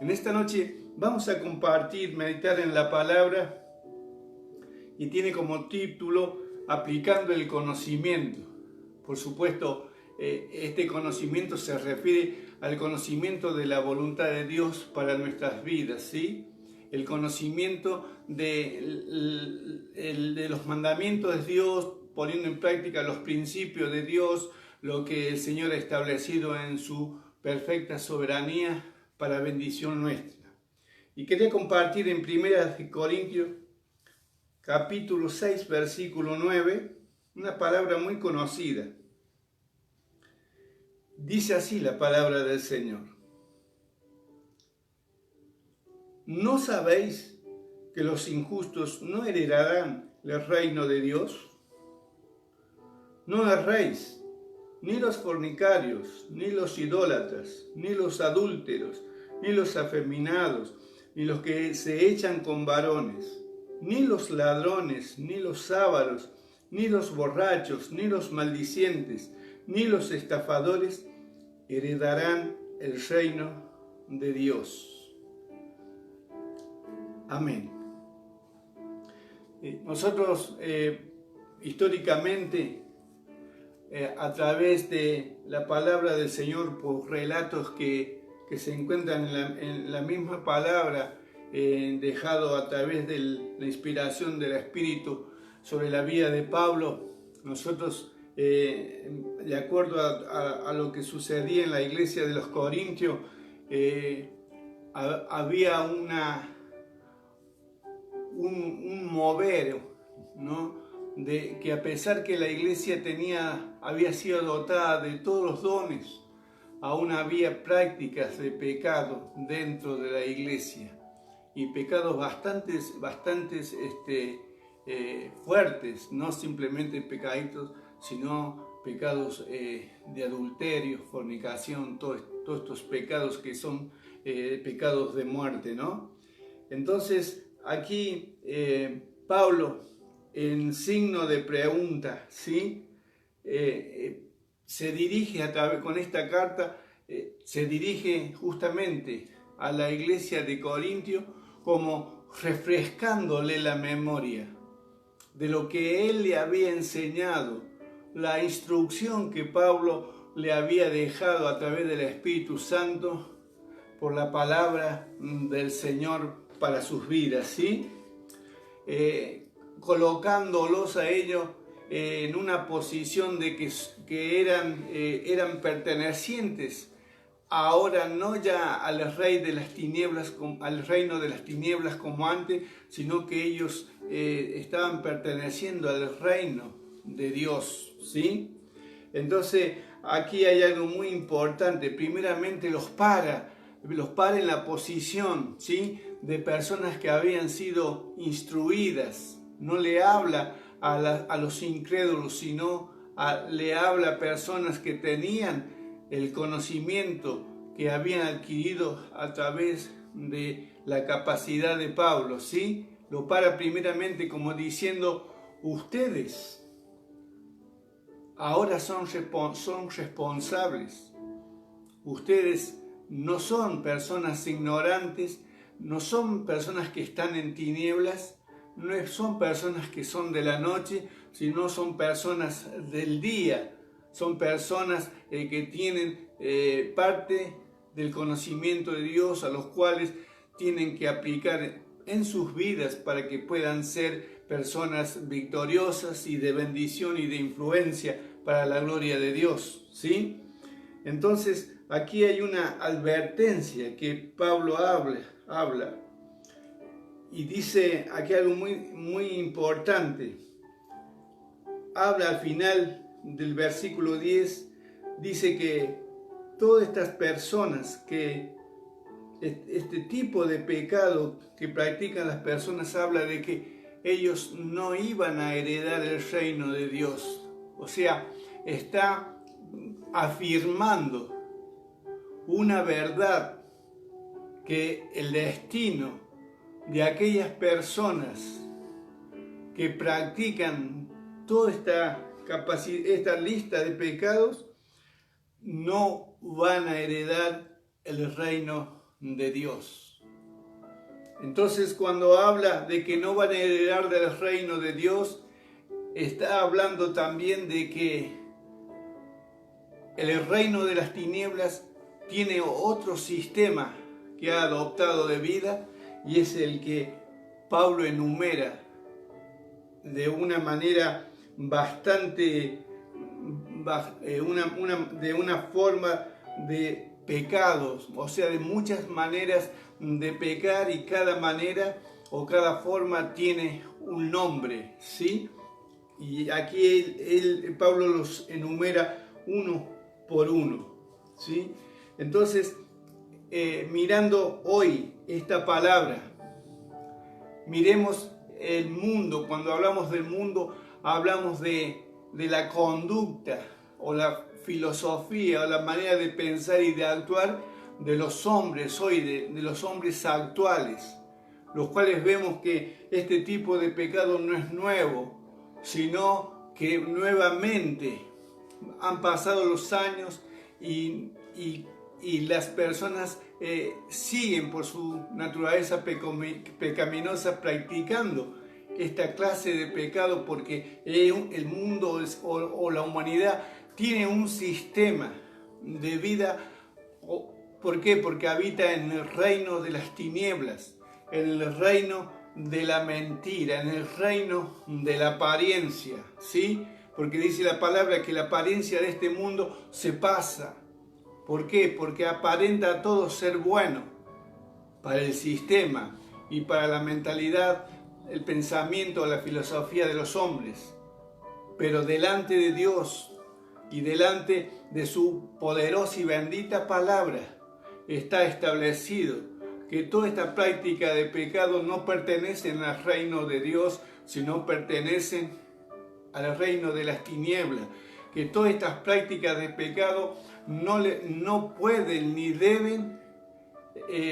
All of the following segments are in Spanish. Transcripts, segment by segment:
En esta noche vamos a compartir, meditar en la palabra y tiene como título Aplicando el conocimiento. Por supuesto, este conocimiento se refiere al conocimiento de la voluntad de Dios para nuestras vidas, ¿sí? El conocimiento de los mandamientos de Dios, poniendo en práctica los principios de Dios, lo que el Señor ha establecido en su perfecta soberanía para bendición nuestra. Y quería compartir en 1 Corintios capítulo 6, versículo 9, una palabra muy conocida. Dice así la palabra del Señor. ¿No sabéis que los injustos no heredarán el reino de Dios? No erréis, ni los fornicarios, ni los idólatras, ni los adúlteros, ni los afeminados, ni los que se echan con varones, ni los ladrones, ni los ávaros, ni los borrachos, ni los maldicientes, ni los estafadores heredarán el reino de Dios. Amén. Nosotros históricamente, a través de la palabra del Señor, por relatos que se encuentran en la misma palabra, dejado a través de la inspiración del Espíritu sobre la vida de Pablo, nosotros, de acuerdo a lo que sucedía en la iglesia de los Corintios, había un mover, ¿no? De que a pesar que la iglesia había sido dotada de todos los dones, aún había prácticas de pecado dentro de la iglesia, y pecados bastantes fuertes, no simplemente pecaditos, sino pecados de adulterio, fornicación, todos estos pecados que son pecados de muerte, ¿no? Entonces aquí Pablo, en signo de pregunta, ¿sí? Se dirige con esta carta, se dirige justamente a la iglesia de Corintio, como refrescándole la memoria de lo que él le había enseñado, la instrucción que Pablo le había dejado a través del Espíritu Santo por la palabra del Señor para sus vidas, ¿sí? Colocándolos a ellos en una posición de que eran pertenecientes ahora no ya al rey de las tinieblas, al reino de las tinieblas como antes, sino que ellos estaban perteneciendo al reino de Dios, ¿sí? Entonces aquí hay algo muy importante. Primeramente los para en la posición, ¿sí?, de personas que habían sido instruidas. No le habla a los incrédulos, sino le habla a personas que tenían el conocimiento que habían adquirido a través de la capacidad de Pablo, ¿sí? Lo para primeramente como diciendo: ustedes ahora son responsables. Ustedes no son personas ignorantes, no son personas que están en tinieblas, no son personas que son de la noche, sino son personas del día. Son personas que tienen parte del conocimiento de Dios, a los cuales tienen que aplicar en sus vidas para que puedan ser personas victoriosas y de bendición y de influencia para la gloria de Dios, ¿sí? Entonces, aquí hay una advertencia que Pablo habla y dice aquí algo muy importante. Habla al final del versículo 10, dice que todas estas personas, que este tipo de pecado que practican las personas, habla de que ellos no iban a heredar el reino de Dios. O sea, está afirmando una verdad, que el destino de aquellas personas que practican toda esta lista de pecados no van a heredar el reino de Dios. Entonces, cuando habla de que no van a heredar del reino de Dios, está hablando también de que el reino de las tinieblas tiene otro sistema que ha adoptado de vida, y es el que Pablo enumera de una manera bastante, de una forma de pecados, o sea, de muchas maneras de pecar, y cada manera o cada forma tiene un nombre, ¿sí? Y aquí Pablo los enumera uno por uno, ¿sí? Entonces, mirando hoy esta palabra, miremos el mundo. Cuando hablamos del mundo, hablamos de la conducta o la filosofía o la manera de pensar y de actuar de los hombres hoy, de los hombres actuales, los cuales vemos que este tipo de pecado no es nuevo, sino que nuevamente han pasado los años y las personas siguen por su naturaleza pecaminosa practicando esta clase de pecado, porque el mundo o la humanidad tiene un sistema de vida. ¿Por qué? Porque habita en el reino de las tinieblas, en el reino de la mentira, en el reino de la apariencia, ¿sí? Porque dice la palabra que la apariencia de este mundo se pasa. ¿Por qué? Porque aparenta a todo ser bueno para el sistema y para la mentalidad, el pensamiento, la filosofía de los hombres. Pero delante de Dios y delante de su poderosa y bendita palabra está establecido que toda esta práctica de pecado no pertenecen al reino de Dios, sino pertenecen al reino de las tinieblas. Que todas estas prácticas de pecado no pueden ni deben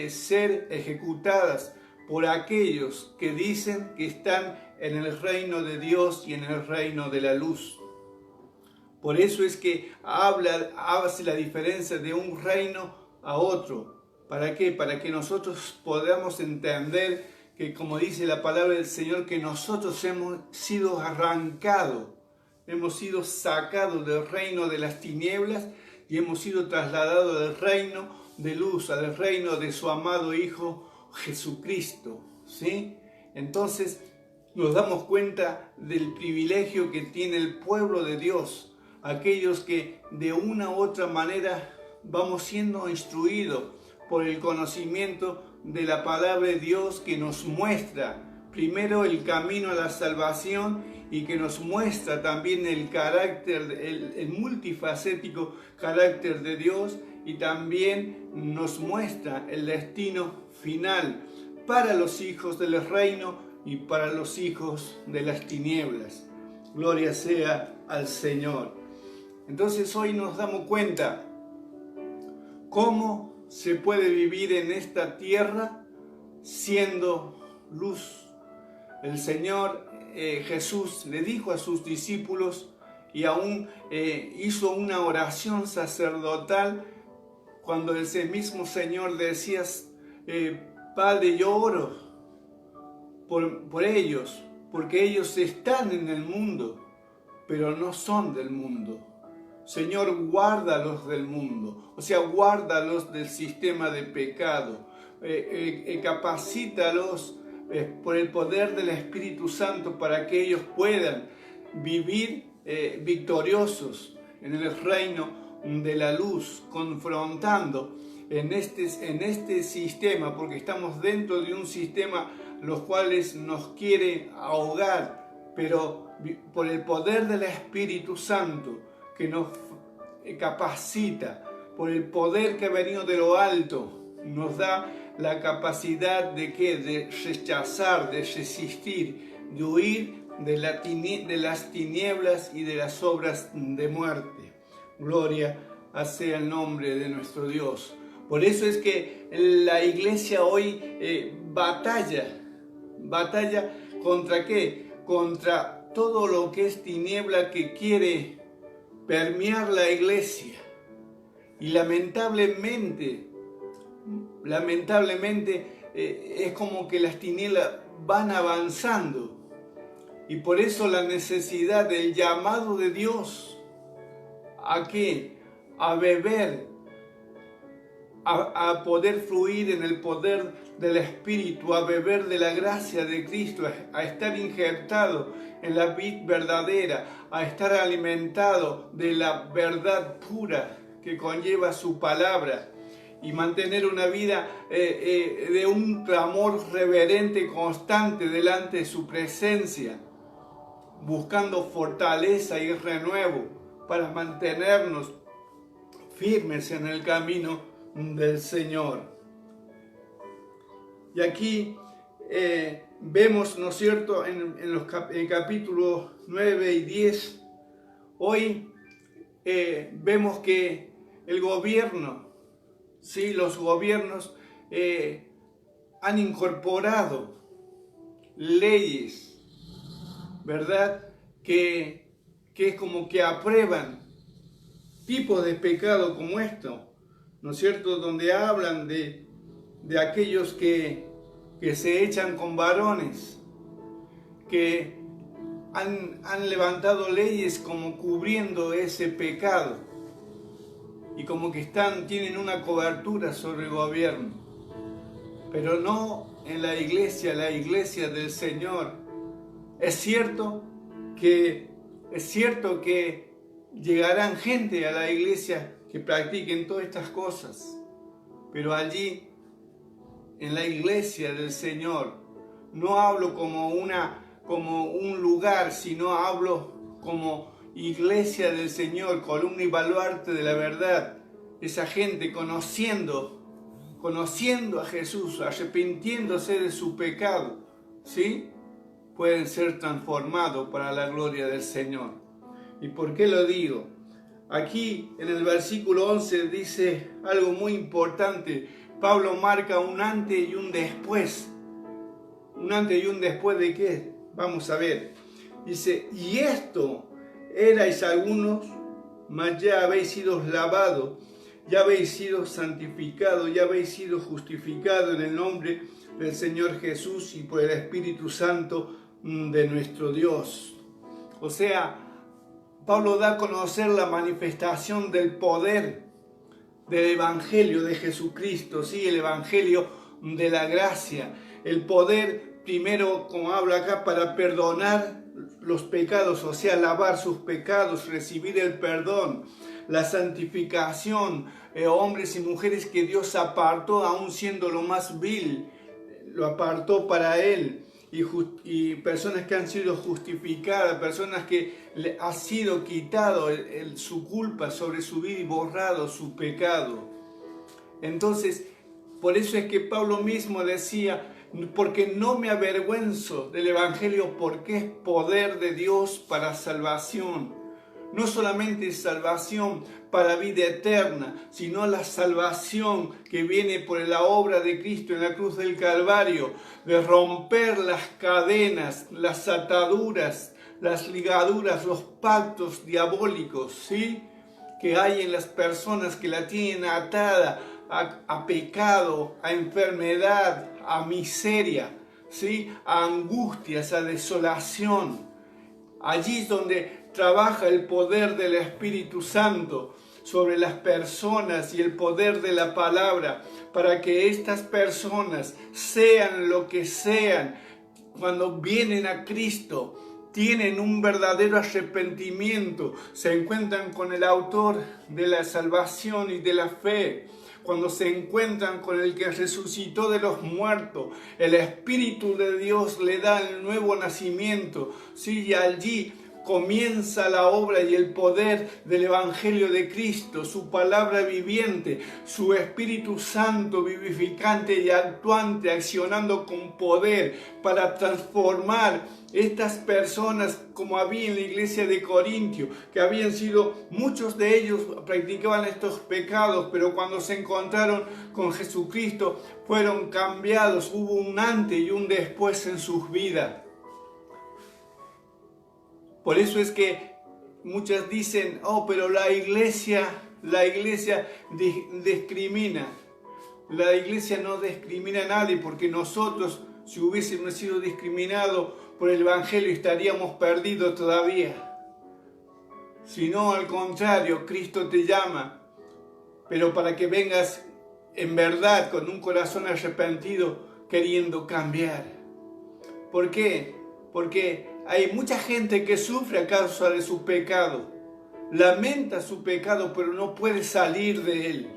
ser ejecutadas por aquellos que dicen que están en el reino de Dios y en el reino de la luz. Por eso es que hace la diferencia de un reino a otro. ¿Para qué? Para que nosotros podamos entender que, como dice la palabra del Señor, que nosotros hemos sido arrancados, hemos sido sacados del reino de las tinieblas y hemos sido trasladados del reino de luz, al reino de su amado Hijo Jesucristo, ¿sí? Entonces nos damos cuenta del privilegio que tiene el pueblo de Dios, aquellos que de una u otra manera vamos siendo instruidos por el conocimiento de la palabra de Dios, que nos muestra primero el camino a la salvación y que nos muestra también el carácter, el multifacético carácter de Dios, y también nos muestra el destino final para los hijos del reino y para los hijos de las tinieblas. Gloria sea al Señor. Entonces hoy nos damos cuenta cómo se puede vivir en esta tierra siendo luz. El Señor Jesús le dijo a sus discípulos, y aún hizo una oración sacerdotal cuando ese mismo Señor decía: Padre, yo oro por ellos, porque ellos están en el mundo, pero no son del mundo. Señor, guárdalos del mundo, o sea, guárdalos del sistema de pecado, capacítalos por el poder del Espíritu Santo para que ellos puedan vivir victoriosos en el reino de la luz, confrontando en este sistema, porque estamos dentro de un sistema los cuales nos quiere ahogar, pero por el poder del Espíritu Santo que nos capacita, por el poder que ha venido de lo alto, nos da la capacidad de rechazar, de resistir, de huir de las tinieblas y de las obras de muerte. Gloria sea el nombre de nuestro Dios. Por eso es que la iglesia hoy batalla ¿contra qué? Contra todo lo que es tiniebla que quiere permear la iglesia. Y lamentablemente lamentablemente es como que las tinieblas van avanzando. Y por eso la necesidad del llamado de Dios, ¿a qué? A beber, a poder fluir en el poder del Espíritu, a beber de la gracia de Cristo, a estar injertado en la vid verdadera, a estar alimentado de la verdad pura que conlleva su palabra y mantener una vida de un clamor reverente constante delante de su presencia, buscando fortaleza y renuevo para mantenernos firmes en el camino del Señor. Y aquí vemos, ¿no es cierto?, en el capítulo 9 y 10, hoy vemos que el gobierno, ¿sí?, los gobiernos han incorporado leyes, ¿verdad?, que es como que aprueban tipos de pecado como esto, ¿no es cierto?, donde hablan de aquellos que se echan con varones, que han levantado leyes como cubriendo ese pecado y como que tienen una cobertura sobre el gobierno, pero no en la iglesia del Señor. Es cierto que llegarán gente a la iglesia que practiquen todas estas cosas, pero allí, en la iglesia del Señor, no hablo como un lugar, sino hablo como iglesia del Señor, columna y baluarte de la verdad. Esa gente conociendo a Jesús, arrepintiéndose de su pecado, ¿sí?, pueden ser transformados para la gloria del Señor. ¿Y por qué lo digo? Aquí en el versículo 11 dice algo muy importante. Pablo marca un antes y un después. ¿Un antes y un después de qué? Vamos a ver. Dice, y esto erais algunos, mas ya habéis sido lavados, ya habéis sido santificados, ya habéis sido justificados en el nombre del Señor Jesús y por el Espíritu Santo de nuestro Dios. O sea, Pablo da a conocer la manifestación del poder del Evangelio de Jesucristo, ¿sí? El Evangelio de la gracia, el poder primero, como habla acá, para perdonar los pecados, o sea, lavar sus pecados, recibir el perdón, la santificación, hombres y mujeres que Dios apartó, aún siendo lo más vil, lo apartó para Él. Y personas que han sido justificadas, personas que le ha sido quitado su culpa sobre su vida y borrado su pecado. Entonces, por eso es que Pablo mismo decía, porque no me avergüenzo del Evangelio, porque es poder de Dios para salvación. No solamente salvación para vida eterna, sino la salvación que viene por la obra de Cristo en la cruz del Calvario, de romper las cadenas, las ataduras, las ligaduras, los pactos diabólicos, ¿sí?, que hay en las personas que la tienen atada a pecado, a enfermedad, a miseria, ¿sí?, a angustias, a desolación. Allí es donde trabaja el poder del Espíritu Santo sobre las personas y el poder de la palabra para que estas personas, sean lo que sean, cuando vienen a Cristo, tienen un verdadero arrepentimiento, se encuentran con el autor de la salvación y de la fe. Cuando se encuentran con el que resucitó de los muertos, el Espíritu de Dios le da el nuevo nacimiento, ¿sí? Y allí comienza la obra y el poder del Evangelio de Cristo, su palabra viviente, su Espíritu Santo vivificante y actuante, accionando con poder para transformar estas personas, como había en la iglesia de Corintio, que habían sido, muchos de ellos practicaban estos pecados, pero cuando se encontraron con Jesucristo fueron cambiados, hubo un antes y un después en sus vidas. Por eso es que muchas dicen, oh, pero la iglesia discrimina. la iglesia no discrimina a nadie, porque nosotros, si hubiésemos sido discriminados por el Evangelio, estaríamos perdidos todavía. Sino al contrario, Cristo te llama, pero para que vengas en verdad con un corazón arrepentido, queriendo cambiar. ¿Por qué? Porque hay mucha gente que sufre a causa de su pecado, lamenta su pecado, pero no puede salir de él.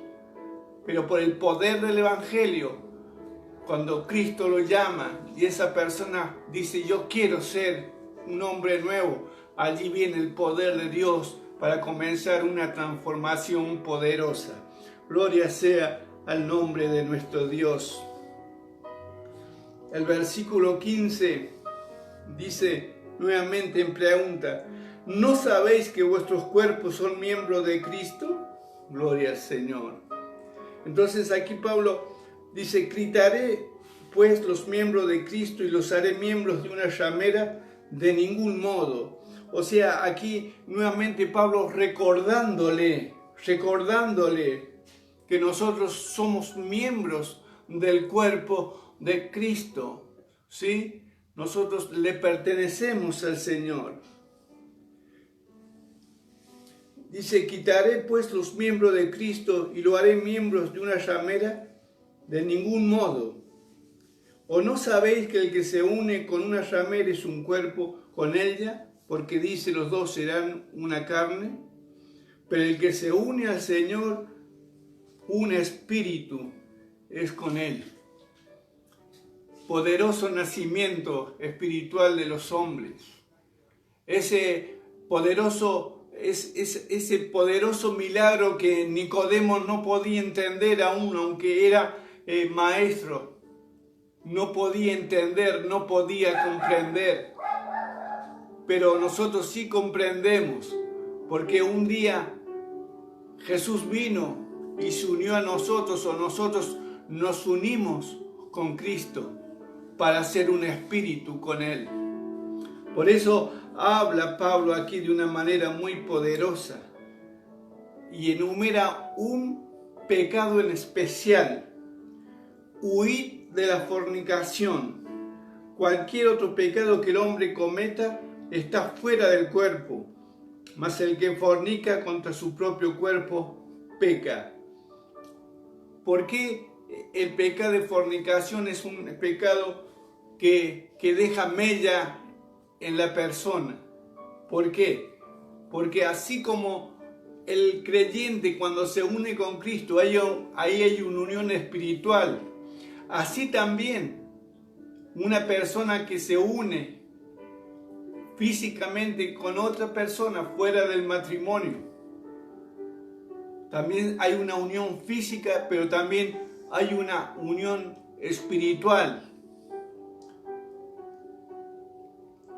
Pero por el poder del Evangelio, cuando Cristo lo llama y esa persona dice, yo quiero ser un hombre nuevo, allí viene el poder de Dios para comenzar una transformación poderosa. Gloria sea al nombre de nuestro Dios. El versículo 15 dice nuevamente en pregunta, ¿no sabéis que vuestros cuerpos son miembros de Cristo? Gloria al Señor. Entonces aquí Pablo dice, quitaré pues los miembros de Cristo y los haré miembros de una ramera, de ningún modo. O sea, aquí nuevamente Pablo recordándole que nosotros somos miembros del cuerpo de Cristo, ¿sí? Nosotros le pertenecemos al Señor. Dice, quitaré pues los miembros de Cristo y lo haré miembros de una ramera, de ningún modo. ¿O no sabéis que el que se une con una ramera es un cuerpo con ella? Porque dice, los dos serán una carne. Pero el que se une al Señor, un espíritu es con él. Poderoso nacimiento espiritual de los hombres. Ese poderoso milagro que Nicodemo no podía entender aún, aunque era maestro. No podía entender, no podía comprender. Pero nosotros sí comprendemos, porque un día Jesús vino y se unió a nosotros, o nosotros nos unimos con Cristo para ser un espíritu con Él. Por eso habla Pablo aquí de una manera muy poderosa y enumera un pecado en especial. Huid de la fornicación. Cualquier otro pecado que el hombre cometa está fuera del cuerpo, mas el que fornica contra su propio cuerpo peca. ¿Por qué el pecado de fornicación es un pecado que deja mella en la persona? ¿Por qué? Porque así como el creyente cuando se une con Cristo, ahí hay una unión espiritual. Así también una persona que se une físicamente con otra persona fuera del matrimonio, también hay una unión física, pero también hay una unión espiritual.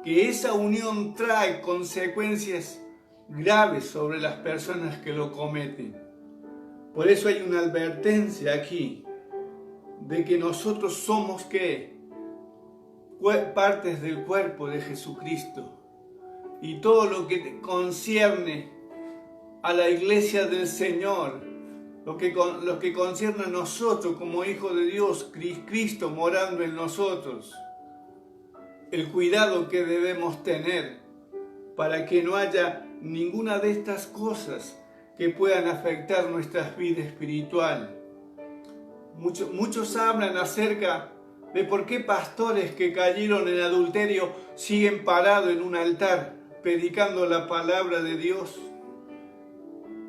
Que esa unión trae consecuencias graves sobre las personas que lo cometen. Por eso hay una advertencia aquí de que nosotros somos partes del cuerpo de Jesucristo, y todo lo que concierne a la iglesia del Señor, lo que concierne a nosotros como hijos de Dios, Cristo morando en nosotros, el cuidado que debemos tener para que no haya ninguna de estas cosas que puedan afectar nuestra vida espiritual. Muchos hablan acerca de por qué pastores que cayeron en adulterio siguen parados en un altar predicando la palabra de Dios,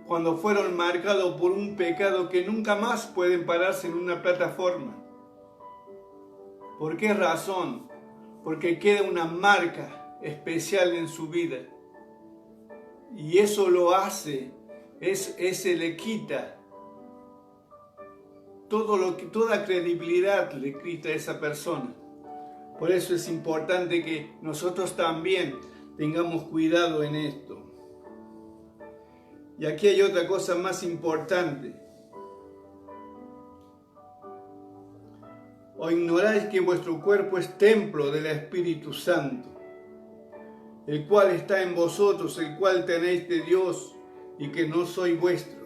cuando fueron marcados por un pecado que nunca más pueden pararse en una plataforma. ¿Por qué razón? Porque queda una marca especial en su vida. Y eso lo hace, ese le quita toda credibilidad, le quita a esa persona. Por eso es importante que nosotros también tengamos cuidado en esto. Y aquí hay otra cosa más importante. ¿O ignoráis que vuestro cuerpo es templo del Espíritu Santo, el cual está en vosotros, el cual tenéis de Dios, y que no sois vuestros?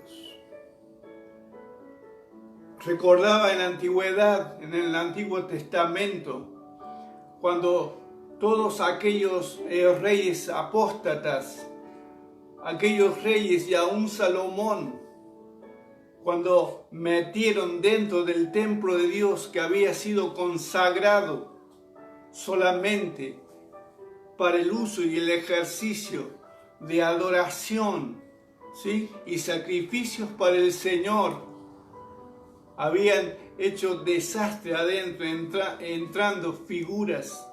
Recordaba en la antigüedad, en el Antiguo Testamento, cuando todos aquellos reyes apóstatas, aquellos reyes y aún Salomón, cuando metieron dentro del templo de Dios que había sido consagrado solamente para el uso y el ejercicio de adoración, ¿sí?, y sacrificios para el Señor, habían hecho desastre adentro, entrando figuras,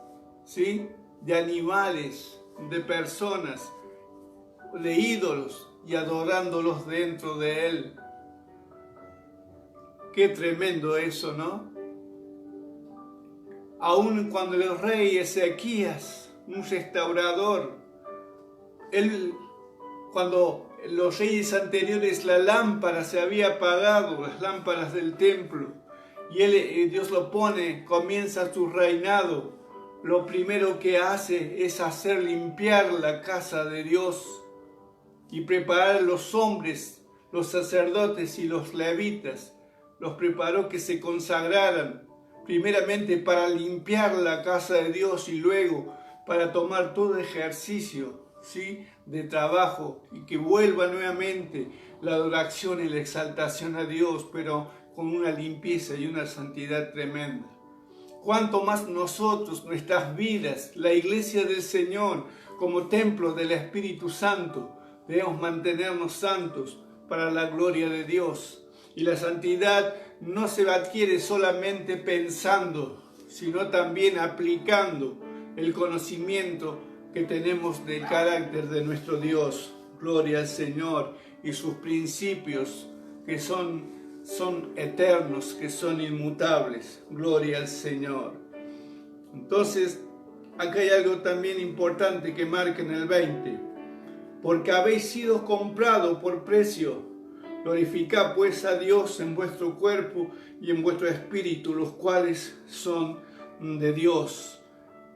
¿sí?, de animales, de personas, de ídolos, y adorándolos dentro de él. Qué tremendo eso, ¿no? Aún cuando el rey Ezequías, un restaurador, cuando los reyes anteriores la lámpara se había apagado, las lámparas del templo, y Dios lo pone, comienza su reinado, lo primero que hace es hacer limpiar la casa de Dios y preparar a los hombres, los sacerdotes y los levitas, los preparó que se consagraran, primeramente para limpiar la casa de Dios y luego para tomar todo ejercicio, ¿sí?, de trabajo, y que vuelva nuevamente la adoración y la exaltación a Dios, pero con una limpieza y una santidad tremenda. Cuanto más nosotros, nuestras vidas, la iglesia del Señor, como templo del Espíritu Santo, debemos mantenernos santos para la gloria de Dios. Y la santidad no se adquiere solamente pensando, sino también aplicando el conocimiento que tenemos del carácter de nuestro Dios. Gloria al Señor, y sus principios que son eternos, que son inmutables. Gloria al Señor. Entonces, acá hay algo también importante que marca en el 20. Porque habéis sido comprado por precio. Glorificad pues a Dios en vuestro cuerpo y en vuestro espíritu, los cuales son de Dios.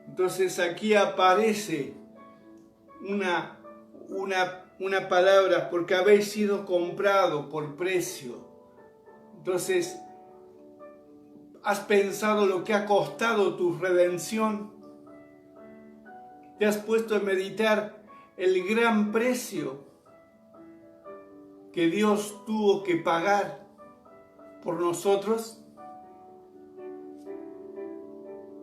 Entonces aquí aparece una palabra, porque habéis sido comprado por precio. Entonces, ¿has pensado lo que ha costado tu redención? ¿Te has puesto a meditar el gran precio que Dios tuvo que pagar por nosotros?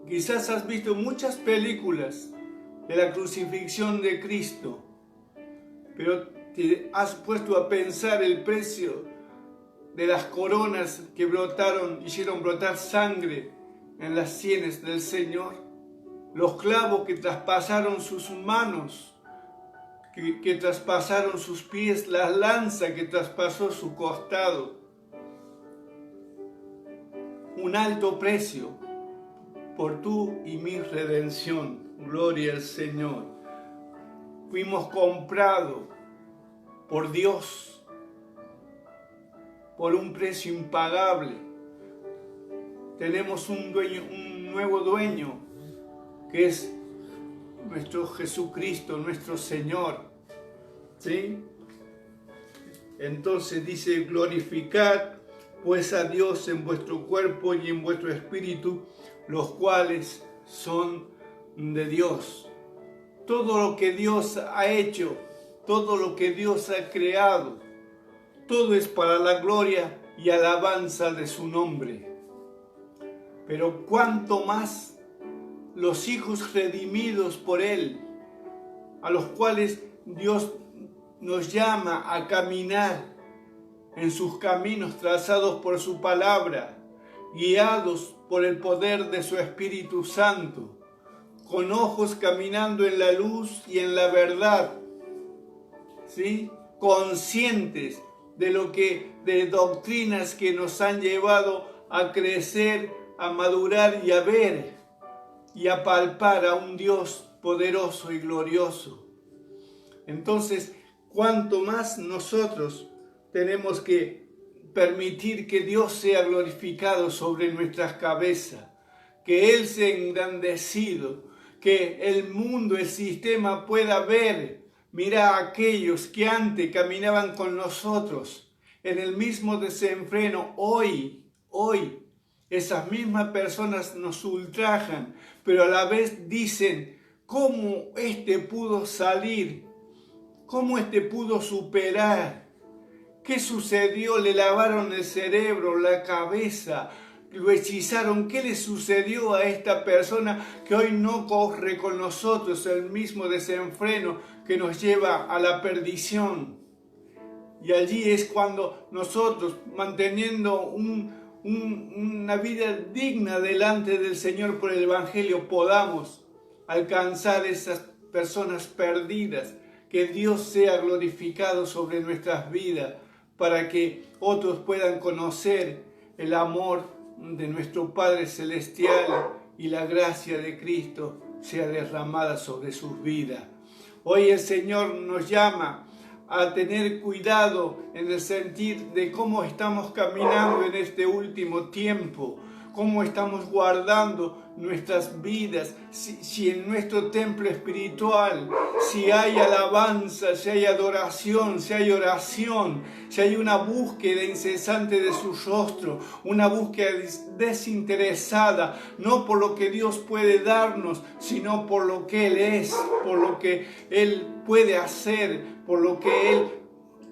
Quizás has visto muchas películas de la crucifixión de Cristo, pero te has puesto a pensar el precio de las coronas que hicieron brotar sangre en las sienes del Señor, los clavos que traspasaron sus manos, que traspasaron sus pies, la lanza que traspasó su costado. Un alto precio por tu y mi redención. Gloria al Señor. Fuimos comprados por Dios por un precio impagable. Tenemos un nuevo dueño, que es nuestro Jesucristo, nuestro Señor. ¿Sí? Entonces dice: glorificad pues a Dios en vuestro cuerpo y en vuestro espíritu, los cuales son de Dios. Todo lo que Dios ha hecho, todo lo que Dios ha creado, todo es para la gloria y alabanza de su nombre. Pero cuánto más los hijos redimidos por Él, a los cuales Dios nos llama a caminar en sus caminos trazados por su palabra, guiados por el poder de su Espíritu Santo, con ojos caminando en la luz y en la verdad, ¿sí?, conscientes de doctrinas que nos han llevado a crecer, a madurar y a ver y a palpar a un Dios poderoso y glorioso. Entonces, cuanto más nosotros tenemos que permitir que Dios sea glorificado sobre nuestras cabezas, que Él sea engrandecido, que el mundo, el sistema pueda ver, mira a aquellos que antes caminaban con nosotros en el mismo desenfreno, hoy Hoy esas mismas personas nos ultrajan, pero a la vez dicen, ¿cómo este pudo salir? ¿Cómo este pudo superar? ¿Qué sucedió? Le lavaron el cerebro, la cabeza, lo hechizaron. ¿Qué le sucedió a esta persona que hoy no corre con nosotros el mismo desenfreno que nos lleva a la perdición? Y allí es cuando nosotros, manteniendo una vida digna delante del Señor por el Evangelio, podamos alcanzar esas personas perdidas. Que Dios sea glorificado sobre nuestras vidas para que otros puedan conocer el amor de nuestro Padre Celestial y la gracia de Cristo sea derramada sobre sus vidas. Hoy el Señor nos llama a tener cuidado en el sentido de cómo estamos caminando en este último tiempo, cómo estamos guardando nuestras vidas, si en nuestro templo espiritual, si hay alabanza, si hay adoración, si hay oración, si hay una búsqueda incesante de su rostro, una búsqueda desinteresada, no por lo que Dios puede darnos, sino por lo que Él es, por lo que Él puede hacer, por lo que Él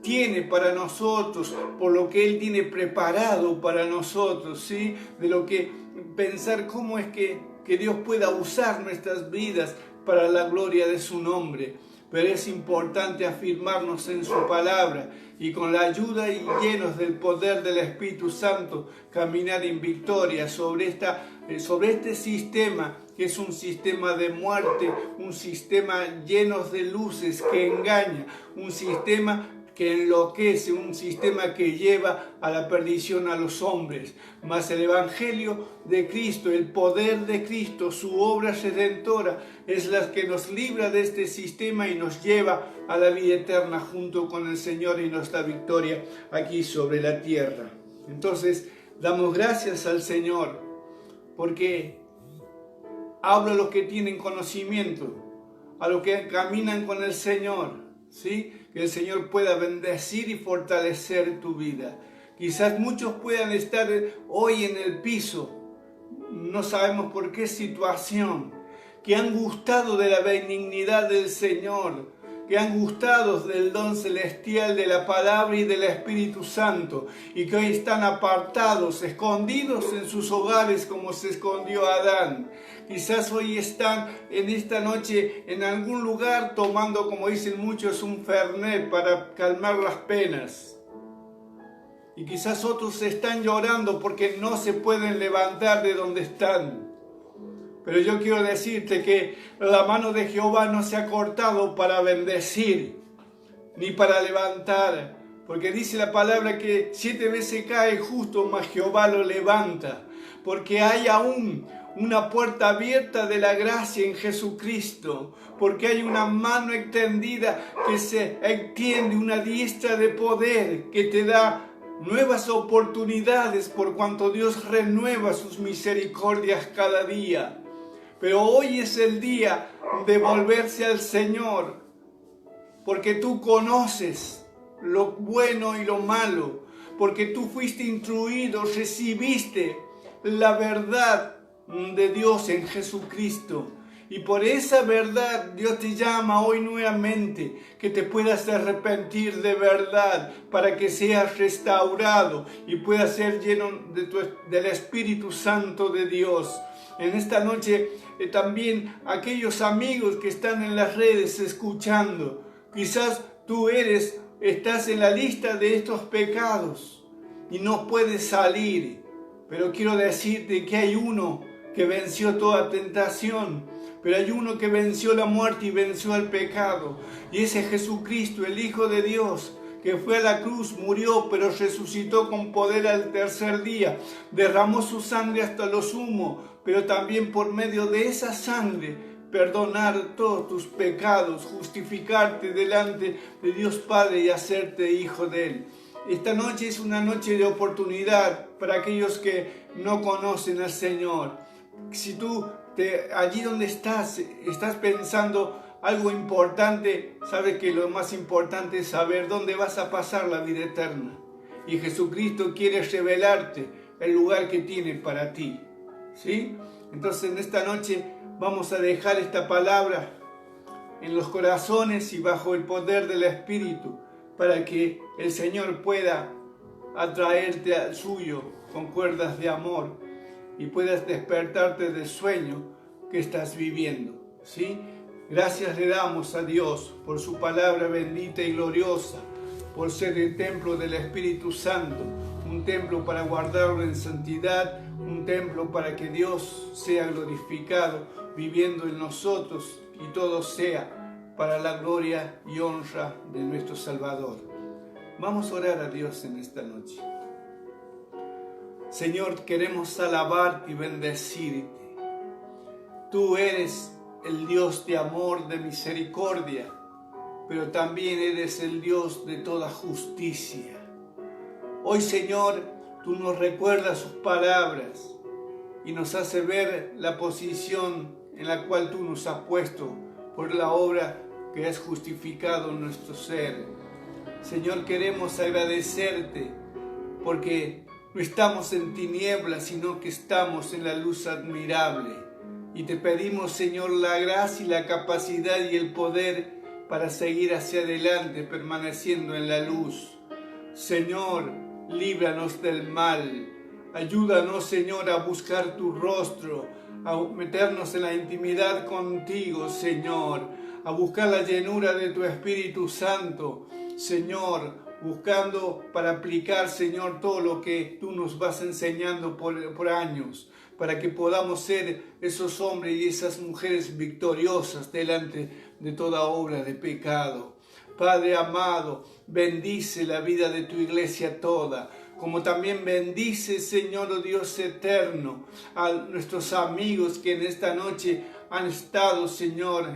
tiene para nosotros, por lo que Él tiene preparado para nosotros, ¿sí? De lo que pensar cómo es que Dios pueda usar nuestras vidas para la gloria de su nombre. Pero es importante afirmarnos en su palabra y con la ayuda y llenos del poder del Espíritu Santo caminar en victoria sobre este sistema que es un sistema de muerte, un sistema lleno de luces que engaña, un sistema que enloquece, un sistema que lleva a la perdición a los hombres. Mas el Evangelio de Cristo, el poder de Cristo, su obra redentora, es la que nos libra de este sistema y nos lleva a la vida eterna junto con el Señor y nuestra victoria aquí sobre la tierra. Entonces, damos gracias al Señor, porque hablo a los que tienen conocimiento, a los que caminan con el Señor, ¿sí? Que el Señor pueda bendecir y fortalecer tu vida. Quizás muchos puedan estar hoy en el piso, no sabemos por qué situación, que han gustado de la benignidad del Señor, que han gustado del don celestial de la palabra y del Espíritu Santo, y que hoy están apartados, escondidos en sus hogares como se escondió Adán. Quizás hoy están en esta noche en algún lugar tomando, como dicen muchos, un fernet para calmar las penas. Y quizás otros están llorando porque no se pueden levantar de donde están. Pero yo quiero decirte que la mano de Jehová no se ha cortado para bendecir, ni para levantar. Porque dice la palabra que 7 veces cae justo, mas Jehová lo levanta. Porque hay aún una puerta abierta de la gracia en Jesucristo. Porque hay una mano extendida que se extiende, una diestra de poder que te da nuevas oportunidades por cuanto Dios renueva sus misericordias cada día. Pero hoy es el día de volverse al Señor, porque tú conoces lo bueno y lo malo, porque tú fuiste instruido, recibiste la verdad de Dios en Jesucristo. Y por esa verdad Dios te llama hoy nuevamente, que te puedas arrepentir de verdad, para que seas restaurado y puedas ser lleno del Espíritu Santo de Dios. En esta noche también aquellos amigos que están en las redes escuchando, quizás tú estás en la lista de estos pecados y no puedes salir, pero quiero decirte que hay uno que venció toda tentación, pero hay uno que venció la muerte y venció el pecado, y ese es Jesucristo, el Hijo de Dios, que fue a la cruz, murió, pero resucitó con poder al tercer día, derramó su sangre hasta lo sumo, pero también por medio de esa sangre perdonar todos tus pecados, justificarte delante de Dios Padre y hacerte hijo de Él. Esta noche es una noche de oportunidad para aquellos que no conocen al Señor. Si tú allí donde estás pensando algo importante, sabes que lo más importante es saber dónde vas a pasar la vida eterna. Y Jesucristo quiere revelarte el lugar que tiene para ti. ¿Sí? Entonces en esta noche vamos a dejar esta palabra en los corazones y bajo el poder del Espíritu, para que el Señor pueda atraerte al suyo con cuerdas de amor y puedas despertarte del sueño que estás viviendo. ¿Sí? Gracias le damos a Dios por su palabra bendita y gloriosa, por ser el templo del Espíritu Santo, un templo para guardarlo en santidad, un templo para que Dios sea glorificado viviendo en nosotros y todo sea para la gloria y honra de nuestro Salvador. Vamos a orar a Dios en esta noche. Señor, queremos alabarte y bendecirte. Tú eres el Dios de amor, de misericordia, pero también eres el Dios de toda justicia. Hoy, Señor, tú nos recuerdas sus palabras y nos hace ver la posición en la cual tú nos has puesto por la obra que has justificado en nuestro ser. Señor, queremos agradecerte porque no estamos en tinieblas, sino que estamos en la luz admirable. Y te pedimos, Señor, la gracia y la capacidad y el poder para seguir hacia adelante, permaneciendo en la luz. Señor, líbranos del mal. Ayúdanos, Señor, a buscar tu rostro, a meternos en la intimidad contigo, Señor, a buscar la llenura de tu Espíritu Santo, Señor, buscando para aplicar, Señor, todo lo que tú nos vas enseñando por años, para que podamos ser esos hombres y esas mujeres victoriosas delante de toda obra de pecado. Padre amado, bendice la vida de tu iglesia toda, como también bendice, Señor, oh Dios eterno, a nuestros amigos que en esta noche han estado, Señor,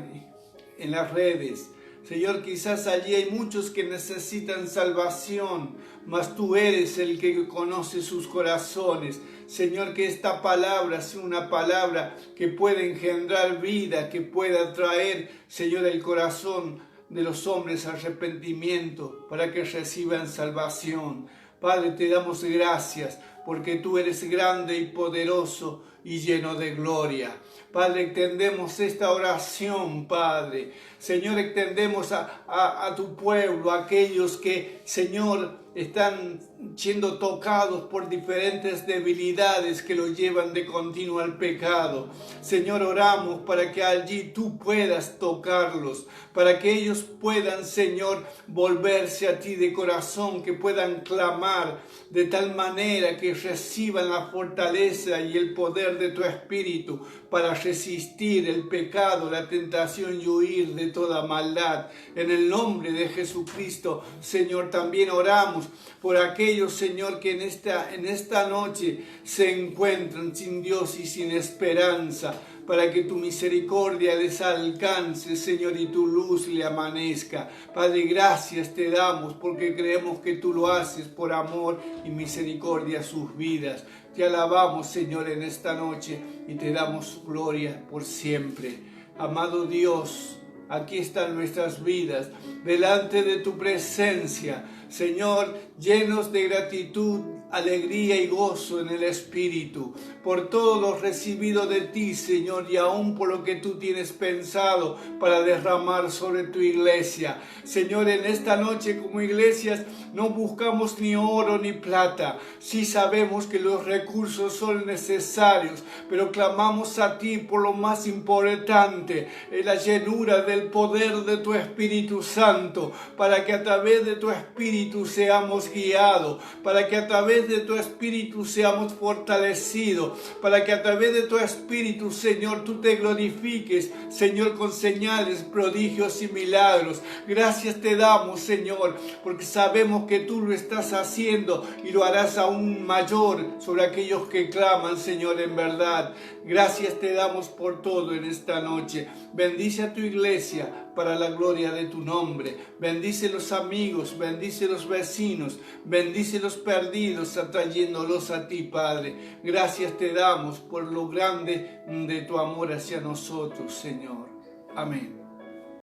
en las redes. Señor, quizás allí hay muchos que necesitan salvación, mas tú eres el que conoce sus corazones. Señor, que esta palabra sea una palabra que pueda engendrar vida, que pueda traer, Señor, el corazón de los hombres arrepentimiento para que reciban salvación. Padre, te damos gracias porque tú eres grande y poderoso y lleno de gloria. Padre, extendemos esta oración, Padre. Señor, extendemos a tu pueblo, a aquellos que, Señor, están siendo tocados por diferentes debilidades que los llevan de continuo al pecado. Señor, oramos para que allí tú puedas tocarlos, para que ellos puedan, Señor, volverse a ti de corazón, que puedan clamar de tal manera que reciban la fortaleza y el poder de tu Espíritu para resistir el pecado, la tentación y huir de toda maldad. En el nombre de Jesucristo, Señor, también oramos por aquellos, Señor, que en esta noche se encuentran sin Dios y sin esperanza, para que tu misericordia les alcance, Señor, y tu luz le amanezca. Padre, gracias te damos porque creemos que tú lo haces por amor y misericordia a sus vidas. Te alabamos, Señor, en esta noche y te damos gloria por siempre. Amado Dios, aquí están nuestras vidas, delante de tu presencia, Señor, llenos de gratitud, alegría y gozo en el Espíritu, por todo lo recibido de ti, Señor, y aún por lo que tú tienes pensado para derramar sobre tu iglesia. Señor, en esta noche como iglesias no buscamos ni oro ni plata. Sí sabemos que los recursos son necesarios, pero clamamos a ti por lo más importante, la llenura del poder de tu Espíritu Santo, para que a través de tu Espíritu seamos guiados, para que a través de tu Espíritu seamos fortalecidos, para que a través de tu Espíritu, Señor, tú te glorifiques, Señor, con señales, prodigios y milagros. Gracias te damos, Señor, porque sabemos que tú lo estás haciendo y lo harás aún mayor sobre aquellos que claman, Señor, en verdad. Gracias te damos por todo en esta noche. Bendice a tu iglesia para la gloria de tu nombre. Bendice los amigos, bendice los vecinos, bendice los perdidos, atrayéndolos a ti, Padre. Gracias te damos por lo grande de tu amor hacia nosotros, Señor. Amén.